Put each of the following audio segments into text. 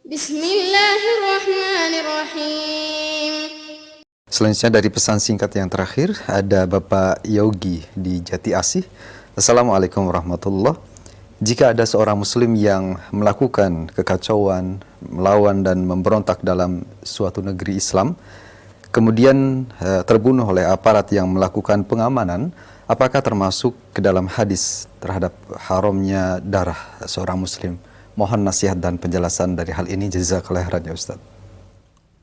Bismillahirrahmanirrahim. Selanjutnya dari pesan singkat yang terakhir ada Bapak Yogi di Jati Asih. Assalamualaikum warahmatullahi. Jika ada seorang muslim yang melakukan kekacauan, melawan dan memberontak dalam suatu negeri Islam, kemudian terbunuh oleh aparat yang melakukan pengamanan, apakah termasuk ke dalam hadis terhadap haramnya darah seorang muslim? Mohon nasihat dan penjelasan dari hal ini. Jazakallahu khairan ya Ustaz.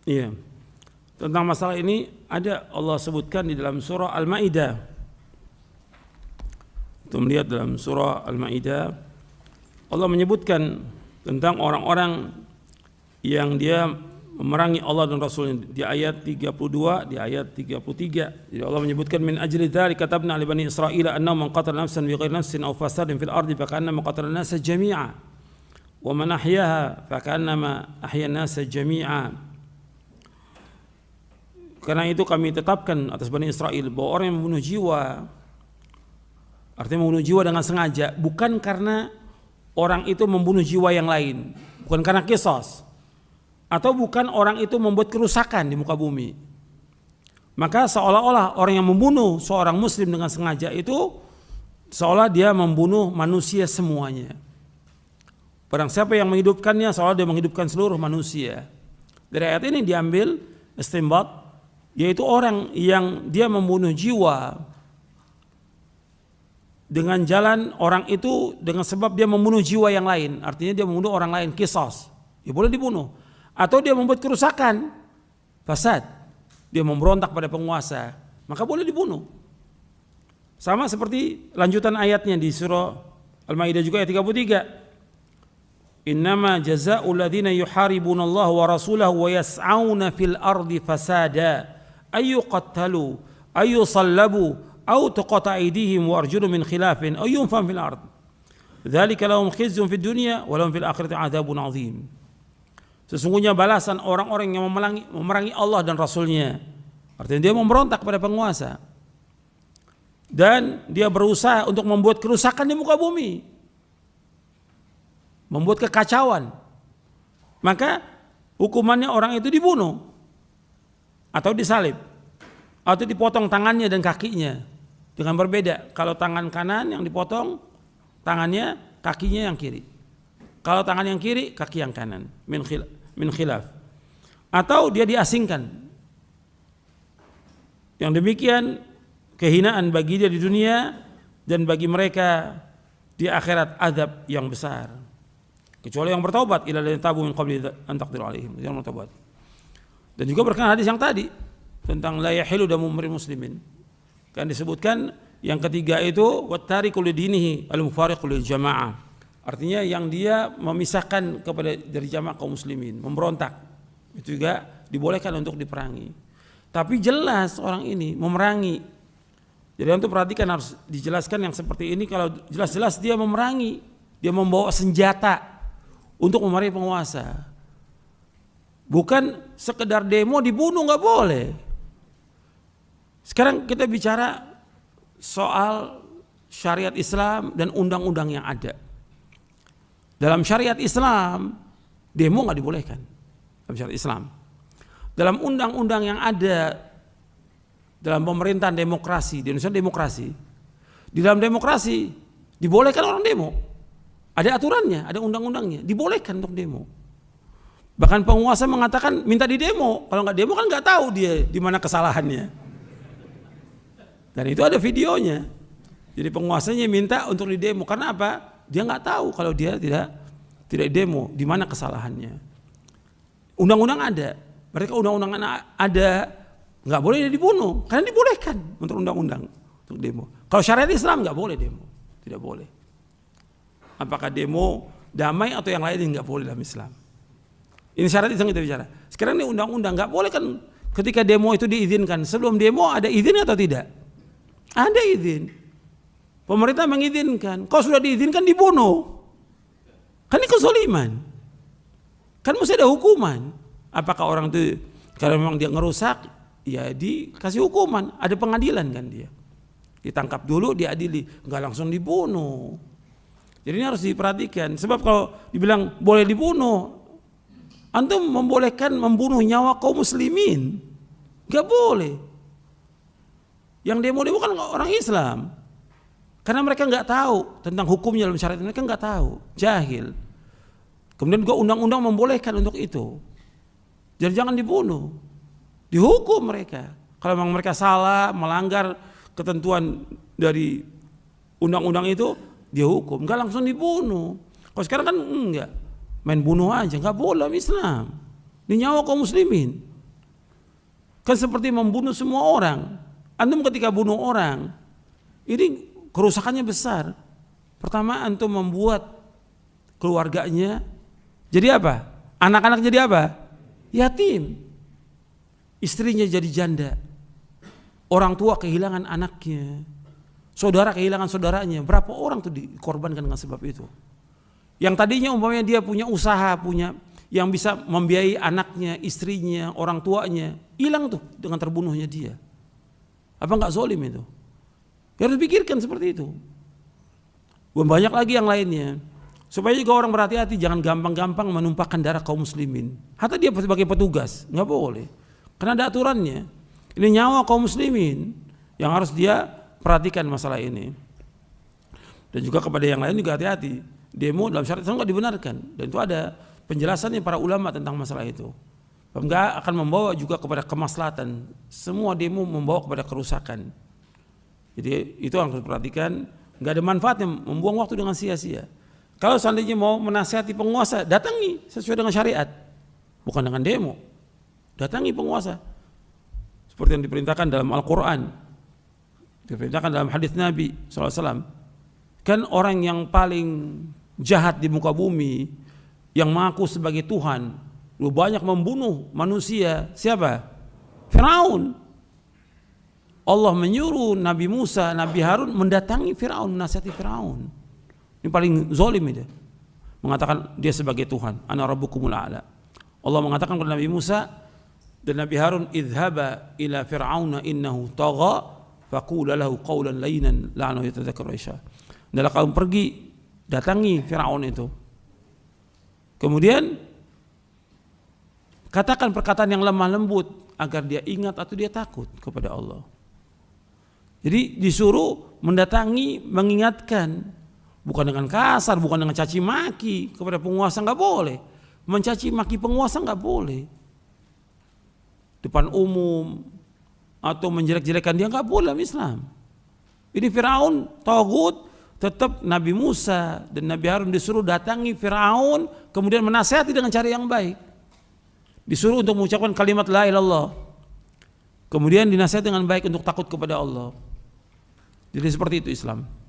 Iya. Tentang masalah ini ada Allah sebutkan di dalam surah Al-Maidah. Kita melihat dalam surah Al-Maidah, Allah menyebutkan tentang orang-orang yang dia memerangi Allah dan Rasulnya di ayat 32, di ayat 33. Jadi Allah menyebutkan min ajli dzalika katabna li bani Israila annahu man qatala nafsan bighairi nafsin aw fasadin fil ardi fakannama qatala an-nasa jami'a wa man ahyaha fakannama ahya an-nasa jami'a. Karena itu kami tetapkan atas Bani Israel bahwa orang yang membunuh jiwa, artinya membunuh jiwa dengan sengaja, bukan karena orang itu membunuh jiwa yang lain, bukan karena qisas, atau bukan orang itu membuat kerusakan di muka bumi. Maka seolah-olah orang yang membunuh seorang muslim dengan sengaja itu seolah dia membunuh manusia semuanya. Barang siapa yang menghidupkannya seolah dia menghidupkan seluruh manusia. Dari ayat ini diambil istinbat, yaitu orang yang dia membunuh jiwa dengan jalan orang itu dengan sebab dia membunuh jiwa yang lain, artinya dia membunuh orang lain, qisas, ya boleh dibunuh. Atau dia membuat kerusakan, fasad, dia memberontak pada penguasa, maka boleh dibunuh. Sama seperti lanjutan ayatnya di surah Al-Maidah juga ayat 33. Innama jazaa'ul ladzina yuharibunallaha wa rasulahu wa yas'auna fil ardi fasada ay yuqattalu ay yusallabu aw tuqata aydihim wa arjuluhum min khilafin aw yunfam fil ard. Dzalika lahum khizyun fid dunya wa lahum fil akhirati 'adzabun 'adzim. Sesungguhnya balasan orang-orang yang memerangi Allah dan Rasulnya, artinya dia memberontak pada penguasa dan dia berusaha untuk membuat kerusakan di muka bumi, membuat kekacauan, maka hukumannya orang itu dibunuh atau disalib atau dipotong tangannya dan kakinya. Dengan berbeda, kalau tangan kanan yang dipotong, tangannya, kakinya yang kiri. Kalau tangan yang kiri, kaki yang kanan, min khilaf. Atau dia diasingkan. Yang demikian kehinaan bagi dia di dunia dan bagi mereka di akhirat azab yang besar. Kecuali yang bertaubat, ila ladzina tabu min qabli an taqdiru alaihim, yang bertaubat. Dan juga berkenaan hadis yang tadi tentang la yahilu damu muslimin. Kan disebutkan yang ketiga itu wattariqu lidinihi al-mufariqu lil jamaah. Artinya yang dia memisahkan kepada dari jamaah kaum muslimin, memberontak. Itu juga dibolehkan untuk diperangi. Tapi jelas orang ini memerangi. Jadi untuk perhatikan harus dijelaskan yang seperti ini, kalau jelas-jelas dia memerangi, dia membawa senjata untuk memerangi penguasa. Bukan sekedar demo dibunuh, nggak boleh. Sekarang kita bicara soal syariat Islam dan undang-undang yang ada. Dalam syariat Islam, demo nggak dibolehkan. Dalam syariat Islam. Dalam undang-undang yang ada dalam pemerintahan demokrasi, di Indonesia demokrasi. Di dalam demokrasi dibolehkan orang demo. Ada aturannya, ada undang-undangnya, dibolehkan untuk demo. Bahkan penguasa mengatakan minta di demo, kalau nggak demo kan nggak tahu dia di mana kesalahannya. Dan itu ada videonya. Jadi penguasanya minta untuk di demo, karena apa? Dia nggak tahu kalau dia tidak demo di mana kesalahannya. Undang-undang ada, mereka undang-undang ada, nggak boleh dia dibunuh, karena dibolehkan untuk undang-undang untuk demo. Kalau syariat Islam nggak boleh demo, tidak boleh. Apakah demo damai atau yang lain nggak boleh dalam Islam. Ini syarat Islam kita bicara. Sekarang ini undang-undang nggak boleh kan, ketika demo itu diizinkan. Sebelum demo ada izin atau tidak? Ada izin. Pemerintah mengizinkan. Kalau sudah diizinkan dibunuh, kan ini kezaliman. Kan mesti ada hukuman. Apakah orang itu kalau memang dia ngerusak, ya dikasih hukuman. Ada pengadilan kan dia. Ditangkap dulu, diadili, nggak langsung dibunuh. Jadi ini harus diperhatikan. Sebab kalau dibilang boleh dibunuh, Antum membolehkan membunuh nyawa kaum muslimin? Gak boleh. Yang demo-demo kan orang Islam. Karena mereka nggak tahu tentang hukumnya dalam syariat, mereka nggak tahu, jahil. Kemudian juga undang-undang membolehkan untuk itu. Jadi jangan dibunuh, dihukum mereka. Kalau memang mereka salah, melanggar ketentuan dari undang-undang itu, dihukum. Nggak langsung dibunuh. Kalau sekarang kan enggak, main bunuh aja, nggak boleh Islam. Ini nyawa kaum muslimin. Kan seperti membunuh semua orang. Antum ketika bunuh orang, ini kerusakannya besar. Pertama, antum membuat keluarganya jadi apa? Anak-anak jadi apa? Yatim. Istrinya jadi janda. Orang tua kehilangan anaknya. Saudara kehilangan saudaranya. Berapa orang tuh dikorbankan dengan sebab itu? Yang tadinya umpamanya dia punya usaha, punya yang bisa membiayai anaknya, istrinya, orang tuanya, hilang tuh dengan terbunuhnya dia. Apa enggak zolim itu? Ya harus pikirkan seperti itu. Banyak lagi yang lainnya. Supaya juga orang berhati-hati, jangan gampang-gampang menumpahkan darah kaum muslimin. Hatta dia sebagai petugas, nggak boleh. Karena ada aturannya. Ini nyawa kaum muslimin yang harus dia perhatikan masalah ini. Dan juga kepada yang lain juga hati-hati. Demo dalam syariat Islam nggak dibenarkan. Dan itu ada penjelasannya para ulama tentang masalah itu. Nggak akan membawa juga kepada kemaslahatan. Semua demo membawa kepada kerusakan. Jadi itu harus diperhatikan. Nggak ada manfaatnya membuang waktu dengan sia-sia. Kalau seandainya mau menasihati penguasa, datangi sesuai dengan syariat, bukan dengan demo. Datangi penguasa, seperti yang diperintahkan dalam Al-Quran, diperintahkan dalam hadis Nabi SAW. Kan orang yang paling jahat di muka bumi, yang mengaku sebagai Tuhan, lebih banyak membunuh manusia, siapa? Firaun. Allah menyuruh Nabi Musa, Nabi Harun mendatangi Firaun, menasihati Firaun. Ini paling zalim itu. Mengatakan dia sebagai Tuhan. Ana rabbukumul a'la. Allah mengatakan kepada Nabi Musa dan Nabi Harun, idhaba ila fir'auna innahu tagha faqula lahu qawlan layyinan la'annahu yatadhakkaru Aisyah. Adalah kaum pergi datangi Firaun itu. Kemudian katakan perkataan yang lemah lembut agar dia ingat atau dia takut kepada Allah. Jadi disuruh mendatangi, mengingatkan. Bukan dengan kasar, bukan dengan caci maki kepada penguasa, nggak boleh. Mencaci maki penguasa nggak boleh. Depan umum atau menjelek-jelekan dia nggak boleh dalam Islam. Ini Firaun, tagut, tetap Nabi Musa dan Nabi Harun disuruh datangi Firaun, kemudian menasihati dengan cara yang baik. Disuruh untuk mengucapkan kalimat la ilaha illallah. Kemudian dinasihati dengan baik untuk takut kepada Allah. Jadi seperti itu Islam.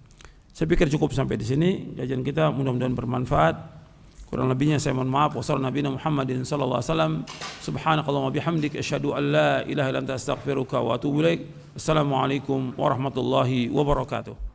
Saya pikir cukup sampai di sini kajian kita, mudah-mudahan bermanfaat. Kurang lebihnya saya mohon maaf. Wassalamualaikum Muhammadin sallallahu alaihi wasallam. Subhanakallahumma bihamdik asyhadu an la ilaha illa anta astaghfiruka wa atubu ilaik. Assalamualaikum warahmatullahi wabarakatuh.